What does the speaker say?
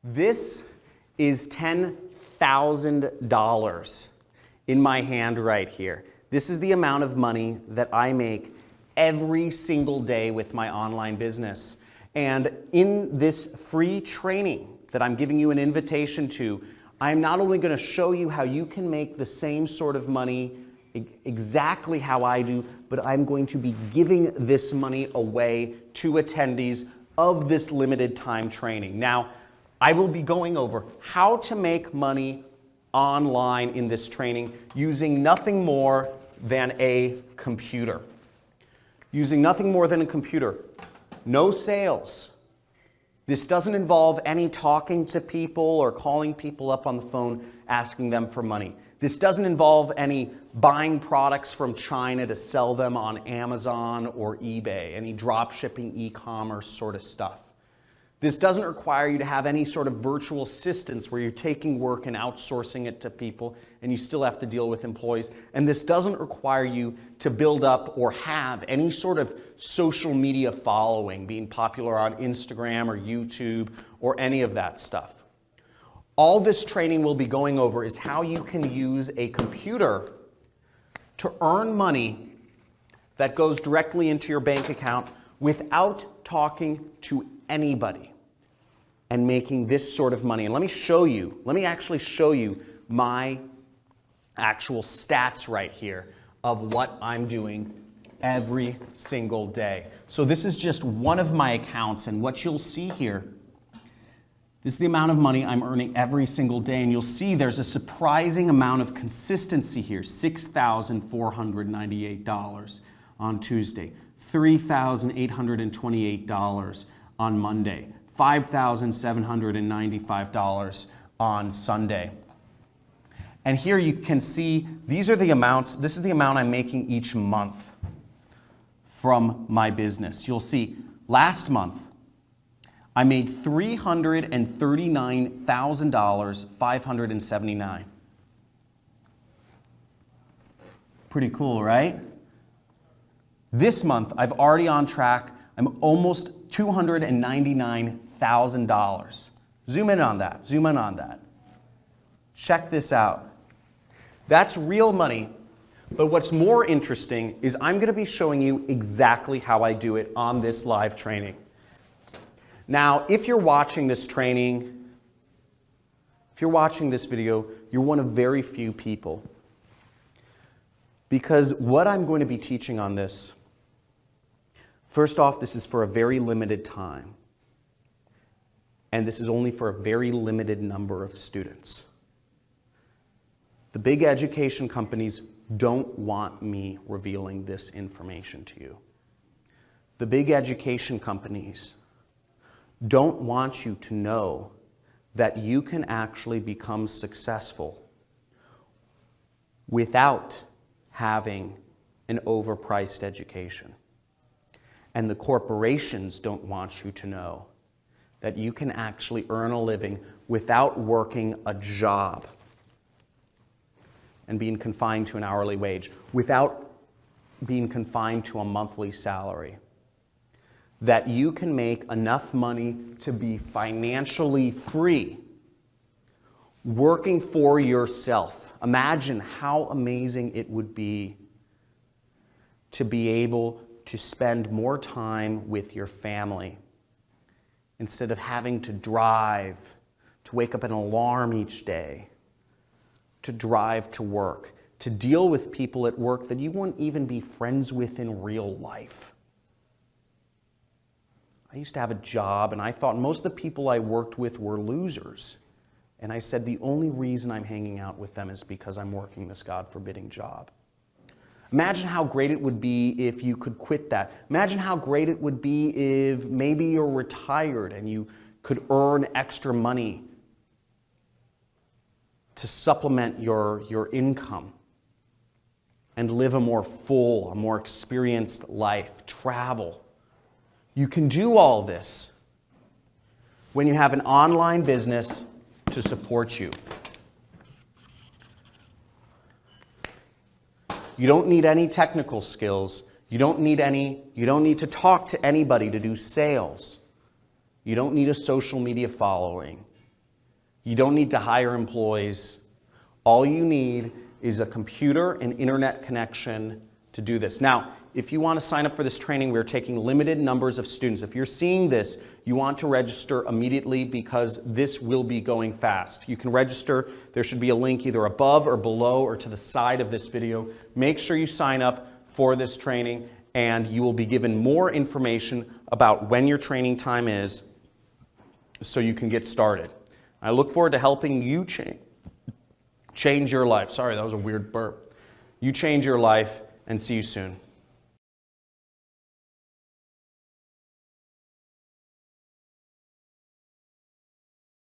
This is $10,000 in my hand right here. This is the amount of money that I make every single day with my online business. And in this free training that I'm giving you an invitation to, I'm not only going to show you how you can make the same sort of money exactly how I do, but I'm going to be giving this money away to attendees of this limited time training. Now, I will be going over how to make money online in this training using nothing more than a computer. Using nothing more than a computer. No sales. This doesn't involve any talking to people or calling people up on the phone asking them for money. This doesn't involve any buying products from China to sell them on Amazon or eBay, any drop shipping, e-commerce sort of stuff. This doesn't require you to have any sort of virtual assistants where you're taking work and outsourcing it to people and you still have to deal with employees. And this doesn't require you to build up or have any sort of social media following, being popular on Instagram or YouTube or any of that stuff. All this training we'll be going over is how you can use a computer to earn money that goes directly into your bank account without talking to anybody and making this sort of money. And let me actually show you my actual stats right here of what I'm doing every single day. So this is just one of my accounts, and what you'll see here, this is the amount of money I'm earning every single day, and you'll see there's a surprising amount of consistency here. $6,498 on Tuesday, $3,828 on Monday, $5,795 on Sunday. And here you can see these are the amounts, this is the amount I'm making each month from my business. You'll see last month I made $339,579. Pretty cool, right? This month I've already on track. I'm almost $299,000. Zoom in on that. Zoom in on that. Check this out. That's real money, but what's more interesting is I'm going to be showing you exactly how I do it on this live training. Now, if you're watching this training, if you're watching this video, you're one of very few people. Because what I'm going to be teaching on this, first off, this is for a very limited time. And this is only for a very limited number of students. The big education companies don't want me revealing this information to you. The big education companies don't want you to know that you can actually become successful without having an overpriced education. And the corporations don't want you to know that you can actually earn a living without working a job and being confined to an hourly wage, without being confined to a monthly salary. That you can make enough money to be financially free, working for yourself. Imagine how amazing it would be to be able to spend more time with your family instead of having to drive, to wake up an alarm each day, to drive to work, to deal with people at work that you wouldn't even be friends with in real life. I used to have a job and I thought most of the people I worked with were losers. And I said the only reason I'm hanging out with them is because I'm working this God-forbidding job. Imagine how great it would be if you could quit that. Imagine how great it would be if maybe you're retired and you could earn extra money to supplement your income and live a more full, a more experienced life, travel. You can do all this when you have an online business to support you. You don't need any technical skills. You don't need to talk to anybody to do sales. You don't need a social media following. You don't need to hire employees. All you need is a computer and internet connection to do this. Now, if you want to sign up for this training, we're taking limited numbers of students. If you're seeing this, you want to register immediately because this will be going fast. You can register. There should be a link either above or below or to the side of this video. Make sure you sign up for this training and you will be given more information about when your training time is so you can get started. I look forward to helping you change your life. Sorry, that was a weird burp. You change your life, and see you soon.